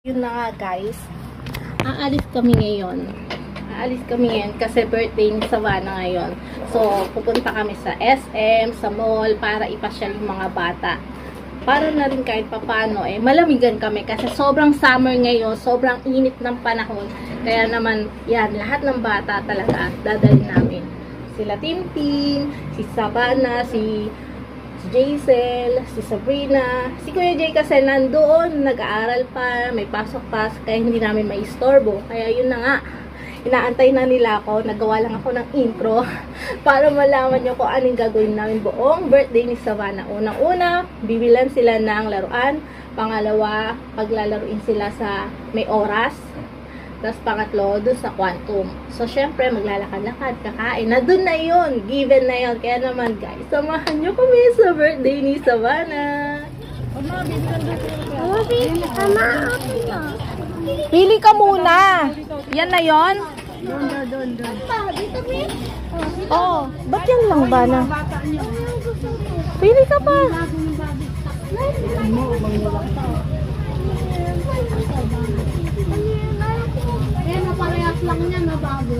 Yun na nga guys, aalis kami ngayon. Aalis kami ngayon kasi birthday ni Savannah ngayon. So, pupunta kami sa SM, sa mall, para ipasyal yung mga bata. Para na rin kahit papano, malamigan kami kasi sobrang summer ngayon, sobrang init ng panahon. Kaya naman, yan, lahat ng bata talaga dadalhin namin. Sila Tintin, si Savannah, si Jaisel, si Sabrina, si Kuya Jay kasi nandoon, nag-aaral pa, may pasok pa, kaya hindi namin maistorbo. Kaya yun na nga, inaantay na nila ako, nagawa lang ako ng intro para malaman nyo kung anong gagawin namin buong birthday ni Savannah. Unang-una, bibilan sila ng laruan. Pangalawa, paglalaruin sila sa may oras. Tapos pangatlo, dun sa quantum. So, syempre, maglalakad-lakad, kakain. Na dun na yun. Given na yun. Kaya naman, guys, samahan nyo kami sa birthday ni Savannah. Pili ka muna. Yan na yun? Doon. Oo. Ba't yan lang ba na? Pili ka pa. Parehas lang niya na bago.